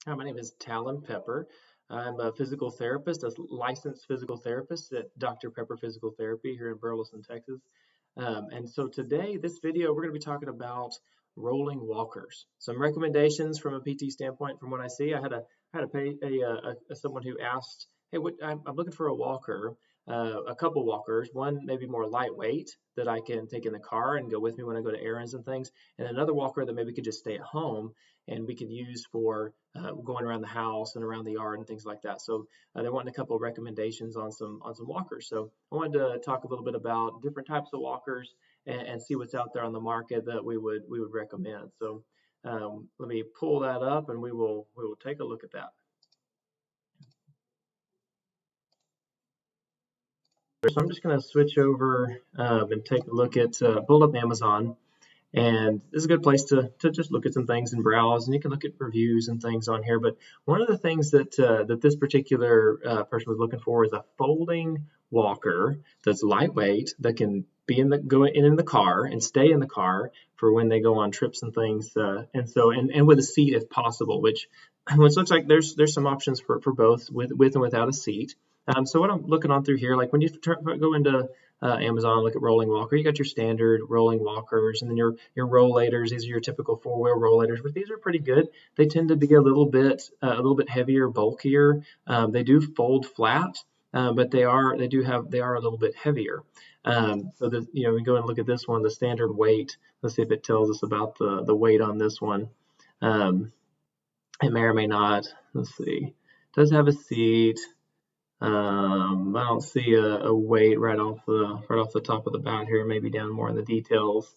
Hi, my name is Talin Pepper. I'm a physical therapist, a licensed physical therapist at Dr. Pepper Physical Therapy here in Burleson, Texas. And so today, this video, we're going to be talking about rolling walkers. Some recommendations from a PT standpoint from what I see. I had someone who asked, "Hey, I'm looking for a walker, a couple walkers. One maybe more lightweight that I can take in the car and go with me when I go to errands and things, and another walker that maybe could just stay at home and we could use for going around the house and around the yard and things like that." So they're wanting a couple of recommendations on some walkers. So I wanted to talk a little bit about different types of walkers and see what's out there on the market that we would recommend. So let me pull that up and we will take a look at that. So I'm just going to switch over and take a look at pull up Amazon. And this is a good place to just look at some things and browse, and you can look at reviews and things on here. But one of the things that this particular person was looking for is a folding walker that's lightweight, that can be go in the car and stay in the car for when they go on trips and things, and with a seat if possible, which looks like there's some options for both with and without a seat. So what I'm looking on through here, like when you go into Amazon, look at rolling walker, you got your standard rolling walkers, and then your rollators. These are your typical four-wheel rollators, but these are pretty good. They tend to be a little bit heavier, bulkier. They do fold flat, but they are a little bit heavier. So that, we go and look at this one, the standard weight. Let's see if it tells us about the weight on this one. It may or may not. Let's see. It does have a seat. I don't see a weight right off the top of the bat here. Maybe down more in the details.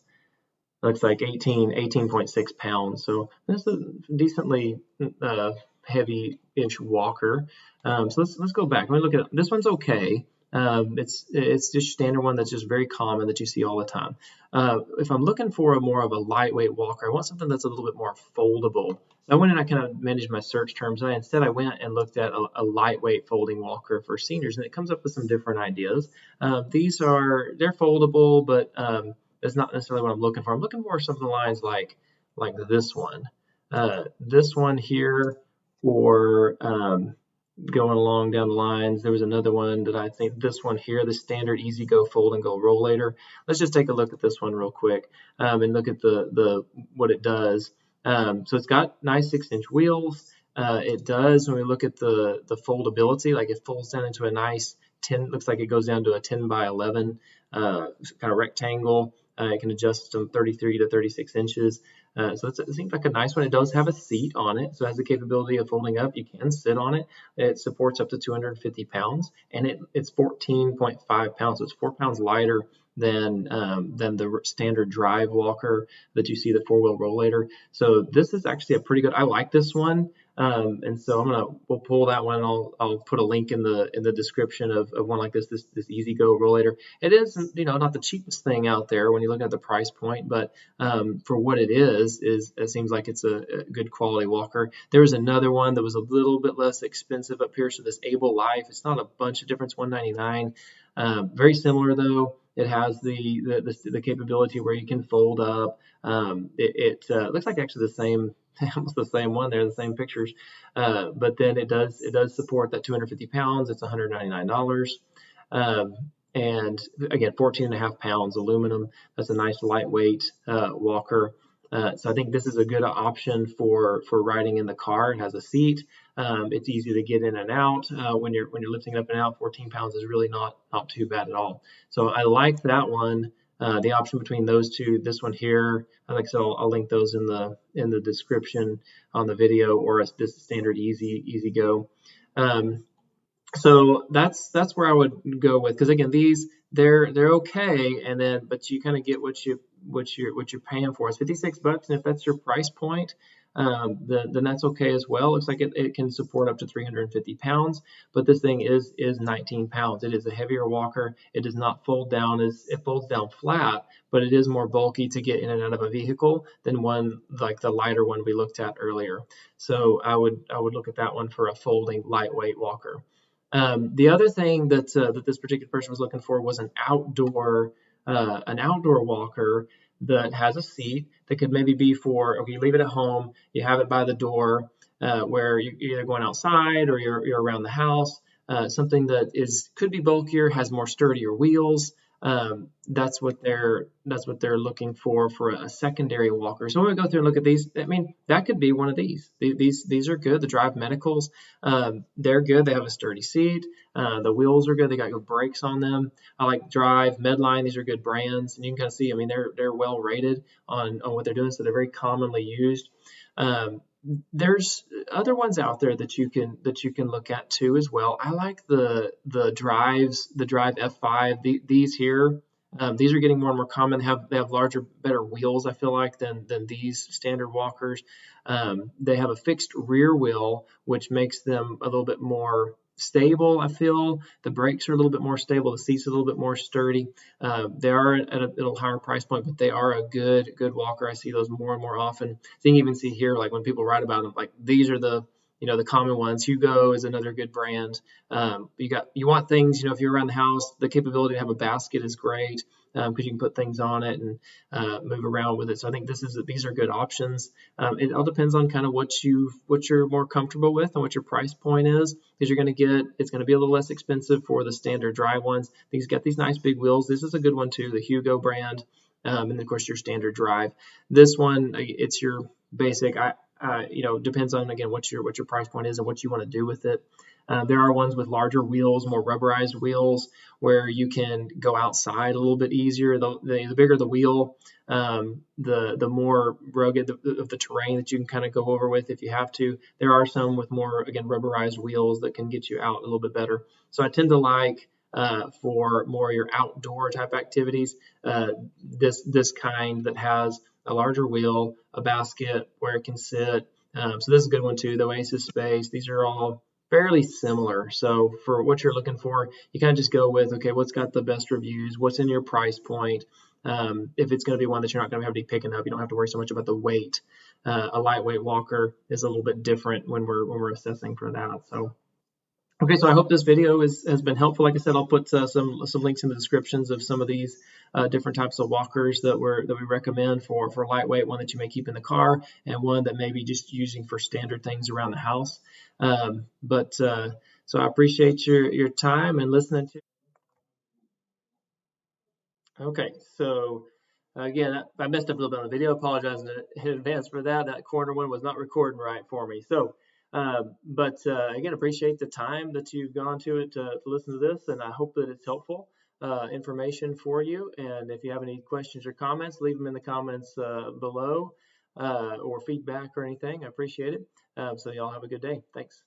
Looks like 18.6 pounds. So this is a decently heavy-ish walker. So let's go back. Let me look at this one's okay. It's just standard one that's just very common that you see all the time. If I'm looking for more of a lightweight walker, I want something that's a little bit more foldable. I went and I kind of managed my search terms. Instead, I went and looked at a lightweight folding walker for seniors, and it comes up with some different ideas. They're foldable, but that's not necessarily what I'm looking for. I'm looking for something lines like this one. This one here, or going along down the lines, there was another one that I think this one here, the standard Easy Go Fold and Go Rollator. Let's just take a look at this one real quick and look at the what it does. So it's got nice 6-inch wheels. It does, when we look at the foldability, like it folds down into a nice 10, looks like it goes down to a 10 by 11 kind of rectangle. It can adjust from 33 to 36 inches. So it seems like a nice one. It does have a seat on it, so it has the capability of folding up. You can sit on it. It supports up to 250 pounds, and it's 14.5 pounds. So it's 4 pounds lighter than the standard drive walker that you see, the four-wheel rollator. So this is actually a pretty good. I like this one. And so we'll pull that one. I'll put a link in the description of one like this Easy Go rollator. It is, not the cheapest thing out there when you look at the price point, but for what it is it seems like it's a good quality walker. There was another one that was a little bit less expensive up here. So this Able Life, it's not a bunch of difference, $199. Very similar though. It has the capability where you can fold up. It looks like actually the same. Almost the same one there, the same pictures, but then it does support that 250 pounds. It's $199, and again 14.5 pounds aluminum. That's a nice lightweight walker. So I think this is a good option for riding in the car. It has a seat. It's easy to get in and out when you're lifting up and out. 14 pounds is really not too bad at all. So I like that one. The option between those two, this one here, like I said, I'll link those in the description on the video, or this standard Easy Go. So that's where I would go with, because again, these they're okay, and then but you kind of get what you're paying for. It's $56, and if that's your price point, then that's okay as well. Looks like it can support up to 350 pounds, but this thing is 19 pounds. It is a heavier walker. It does not fold down it folds down flat, but it is more bulky to get in and out of a vehicle than one like the lighter one we looked at earlier. So I would look at that one for a folding lightweight walker. The other thing that this particular person was looking for was an outdoor walker that has a seat that could maybe be for, okay, you leave it at home, you have it by the door, where you're either going outside or you're around the house. Something that could be bulkier, has more sturdier wheels. That's what they're looking for a secondary walker. So when we go through and look at these, I mean, that could be one of these. These are good. The Drive Medicals, they're good. They have a sturdy seat. The wheels are good. They got good brakes on them. I like Drive, Medline. These are good brands, and you can kind of see. I mean, they're well rated on what they're doing, so they're very commonly used. There's other ones out there that you can look at too as well. I like the Drive F5. These here, these are getting more and more common. They have larger, better wheels, I feel like, than these standard walkers. They have a fixed rear wheel, which makes them a little bit more stable. I feel the brakes are a little bit more stable. The seats are a little bit more sturdy. They are at a little higher price point, but they are a good walker. I see those more and more often. So you can even see here, like when people write about them, like these are the common ones. Hugo is another good brand. You want things, if you're around the house, the capability to have a basket is great, because you can put things on it and move around with it. So I think these are good options. It all depends on kind of what you're more comfortable with and what your price point is, because it's going to be a little less expensive for the standard Drive ones. These got these nice big wheels. This is a good one too, the Hugo brand, and then of course your standard Drive. This one, it's your basic. Depends on, again, what your price point is and what you want to do with it. There are ones with larger wheels, more rubberized wheels, where you can go outside a little bit easier. The bigger the wheel, the more rugged of the terrain that you can kind of go over with if you have to. There are some with more, again, rubberized wheels that can get you out a little bit better. So I tend to like, for more your outdoor type activities, this kind that has a larger wheel, a basket where it can sit. So this is a good one too, the Oasis Space. These are all fairly similar. So for what you're looking for, you kind of just go with, okay, what's got the best reviews? What's in your price point? If it's going to be one that you're not going to have to be picking up, you don't have to worry so much about the weight. A lightweight walker is a little bit different when we're assessing for that. So. Okay, so I hope this video has been helpful. Like I said, I'll put some links in the descriptions of some of these different types of walkers that we recommend for lightweight, one that you may keep in the car, and one that may be just using for standard things around the house. So I appreciate your time and listening to. Okay, so again, I messed up a little bit on the video. Apologize in advance for that. That corner one was not recording right for me. So, again, appreciate the time that you've gone to it to listen to this, and I hope that it's helpful information for you. And if you have any questions or comments, leave them in the comments below, or feedback or anything. I appreciate it. So y'all have a good day. Thanks.